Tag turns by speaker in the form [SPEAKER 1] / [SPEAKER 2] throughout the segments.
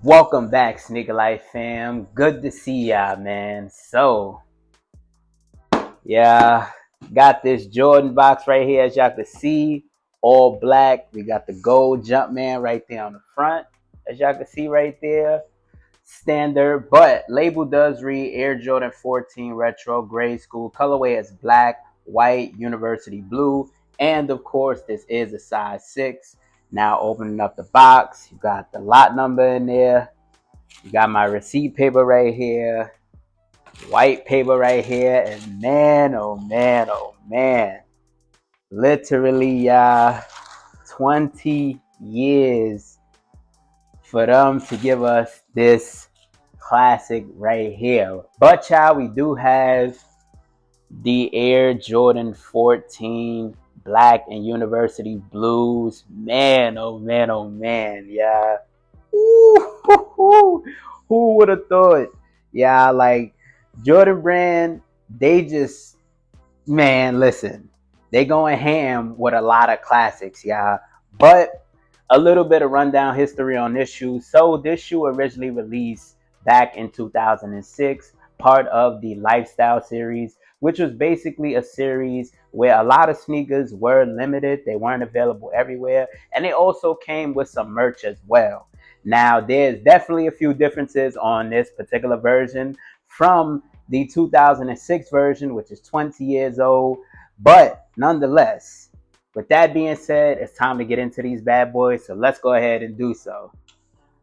[SPEAKER 1] Welcome back, Sneaker Life fam. Good to see y'all, man. So, yeah, got this Jordan box right here, as y'all can see, all black. We got the gold Jumpman right there on the front, as y'all can see right there. Standard, but label does read Air Jordan 14 Retro Grade School. Colorway is black, white, university blue, and of course, this is a size 6. Now, opening up the box, you got the lot number in there. You got my receipt paper right here, white paper right here, and man, oh man, oh man. Literally, 20 years for them to give us this classic right here. But y'all, we do have the Air Jordan 14 black and university blues. Man, oh man, oh man, yeah. Ooh, who would have thought? Yeah, like Jordan Brand, they just, man, listen, they going ham with a lot of classics, yeah. But a little bit of rundown history on this shoe. So this shoe originally released back in 2006, part of the Lifestyle series, which was basically a series where a lot of sneakers were limited. They weren't available everywhere. And they also came with some merch as well. Now, there's definitely a few differences on this particular version from the 2006 version, which is 20 years old. But nonetheless, with that being said, it's time to get into these bad boys. So let's go ahead and do so.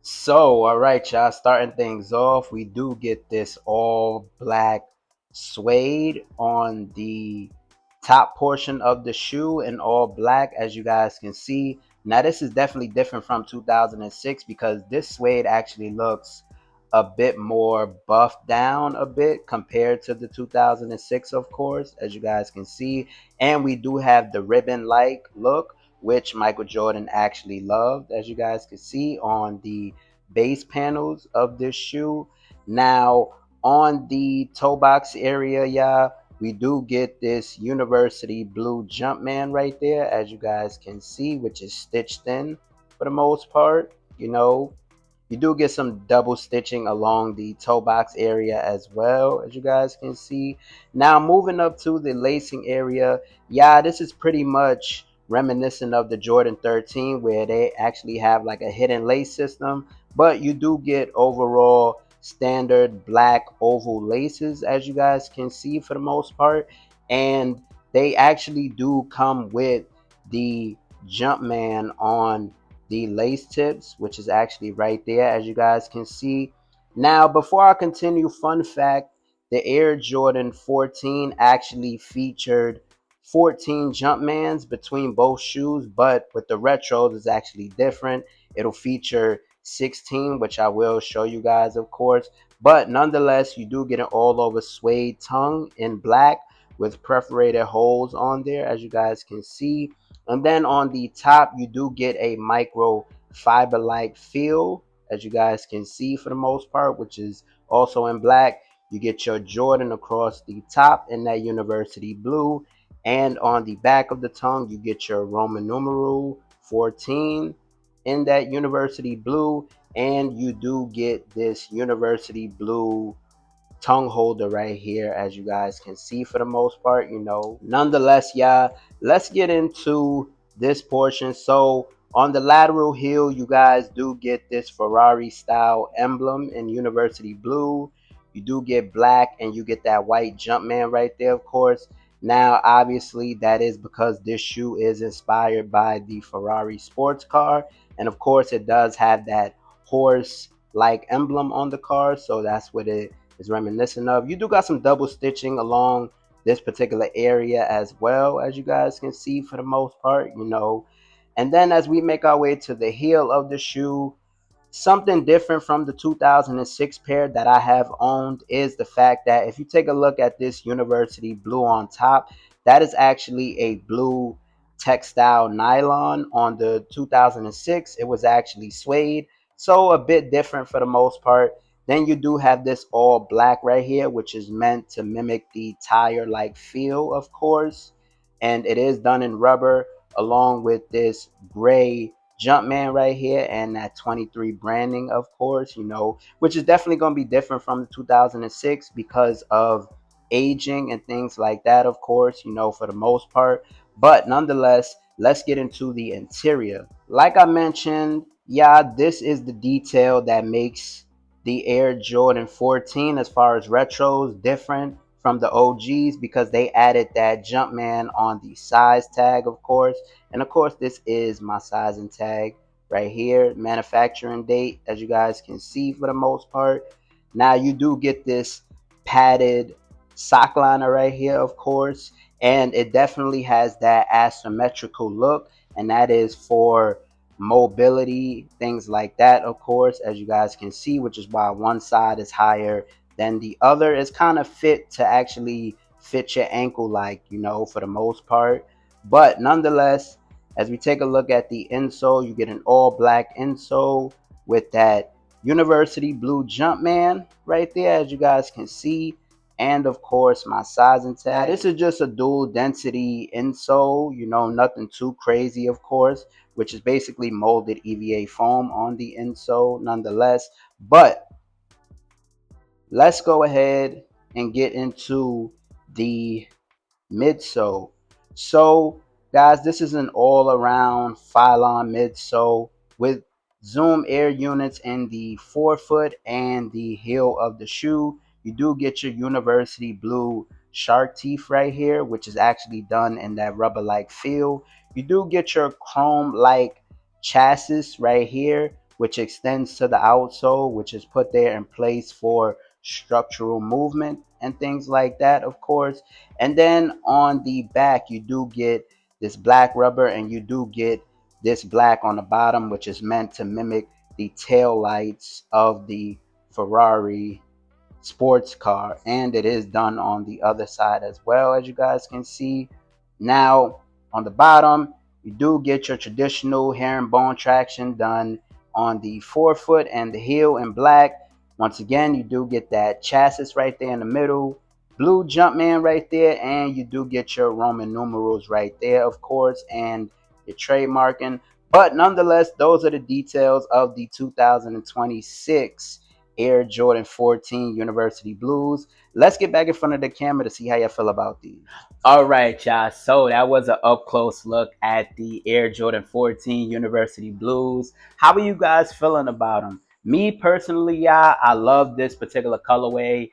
[SPEAKER 1] So, all right, y'all, starting things off, we do get this all black suede on the top portion of the shoe in all black, as you guys can see. Now, this is definitely different from 2006 because this suede actually looks a bit more buffed down a bit compared to the 2006, of course, as you guys can see. And we do have the ribbon-like look, which Michael Jordan actually loved, as you guys can see on the base panels of this shoe. Now, on the toe box area, yeah, we do get this university blue Jumpman right there, as you guys can see, which is stitched in for the most part. You do get some double stitching along the toe box area as well, as you guys can see. Now, moving up to the lacing area, yeah, this is pretty much reminiscent of the Jordan 13, where they actually have like a hidden lace system, but you do get overall standard black oval laces, as you guys can see for the most part. And they actually do come with the Jumpman on the lace tips, which is actually right there, as you guys can see. Now, before I continue, fun fact, the Air Jordan 14 actually featured 14 Jumpmans between both shoes, but with the retros, it's actually different. It'll feature 16, which I will show you guys, of course. But nonetheless, you do get an all over suede tongue in black with perforated holes on there, as you guys can see. And then on the top, you do get a micro fiber-like feel, as you guys can see for the most part, which is also in black. You get your Jordan across the top in that university blue. And on the back of the tongue, you get your Roman numeral 14 in that university blue. And you do get this university blue tongue holder right here, as you guys can see for the most part. Nonetheless, yeah, let's get into this portion. So on the lateral heel, you guys do get this Ferrari style emblem in university blue. You do get black, and you get that white Jumpman right there, of course. Now, obviously, that is because this shoe is inspired by the Ferrari sports car, and of course it does have that horse like emblem on the car, so that's what it is reminiscent of. You do got some double stitching along this particular area as well, as you guys can see for the most part. And then as we make our way to the heel of the shoe, something different from the 2006 pair that I have owned is the fact that if you take a look at this university blue on top, that is actually a blue textile nylon. On the 2006, it was actually suede, so a bit different for the most part. Then you do have this all black right here, which is meant to mimic the tire like feel, of course, and it is done in rubber along with this gray Jumpman right here, and that 23 branding, of course, which is definitely going to be different from the 2006 because of aging and things like that, of course, for the most part. But nonetheless, let's get into the interior. Like I mentioned, yeah, this is the detail that makes the Air Jordan 14 as far as retros different from the OGs, because they added that Jumpman on the size tag, of course. And of course, this is my sizing tag right here, manufacturing date, as you guys can see for the most part. Now you do get this padded sock liner right here, of course, and it definitely has that asymmetrical look, and that is for mobility, things like that, of course, as you guys can see, which is why one side is higher than the other. It's kind of fit to actually fit your ankle, like, for the most part. But nonetheless, as we take a look at the insole, you get an all black insole with that university blue Jumpman right there, as you guys can see. And of course, my sizing tag. Now, this is just a dual density insole, nothing too crazy, of course, which is basically molded EVA foam on the insole nonetheless. But let's go ahead and get into the midsole. So, guys, this is an all-around Phylon midsole with zoom air units in the forefoot and the heel of the shoe. You do get your university blue shark teeth right here, which is actually done in that rubber-like feel. You do get your chrome-like chassis right here, which extends to the outsole, which is put there in place for structural movement and things like that, of course. And then on the back, you do get this black rubber, and you do get this black on the bottom, which is meant to mimic the tail lights of the Ferrari sports car. And it is done on the other side as well, as you guys can see. Now, on the bottom, you do get your traditional herringbone traction done on the forefoot and the heel in black. Once again, you do get that chassis right there in the middle, blue Jumpman right there, and you do get your Roman numerals right there, of course, and your trademarking. But nonetheless, those are the details of the 2026 Air Jordan 14 University Blues. Let's get back in front of the camera to see how you feel about these. All right, y'all. So that was an up close look at the Air Jordan 14 University Blues. How are you guys feeling about them? Me personally, y'all, I love this particular colorway.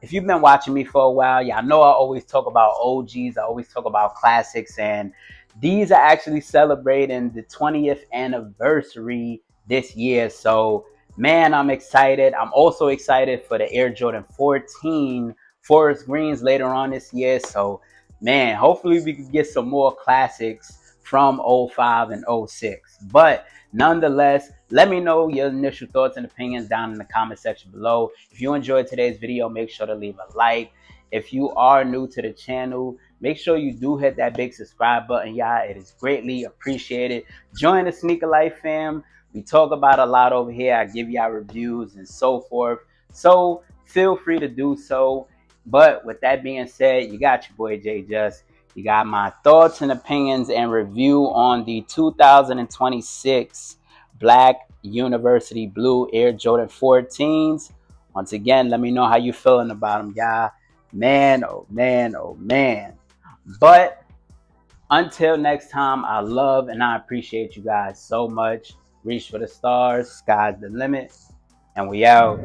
[SPEAKER 1] If you've been watching me for a while, y'all know I always talk about OGs. I always talk about classics, and these are actually celebrating the 20th anniversary this year. So, man, I'm excited. I'm also excited for the Air Jordan 14 Forest Greens later on this year. So, man, hopefully we can get some more classics from 05 and 06. But nonetheless, let me know your initial thoughts and opinions down in the comment section below. If you enjoyed today's video, make sure to leave a like. If you are new to the channel, make sure you do hit that big subscribe button, y'all. It is greatly appreciated. Join the Sneaker Life fam. We talk about a lot over here. I give y'all reviews and so forth. So feel free to do so. But with that being said, you got your boy J-Jus. You got my thoughts and opinions and review on the 2026 Black University Blue Air Jordan 14s. Once again, let me know how you feeling about them, y'all. Man, oh man, oh man. But until next time, I love and I appreciate you guys so much. Reach for the stars, sky's the limit, and we out.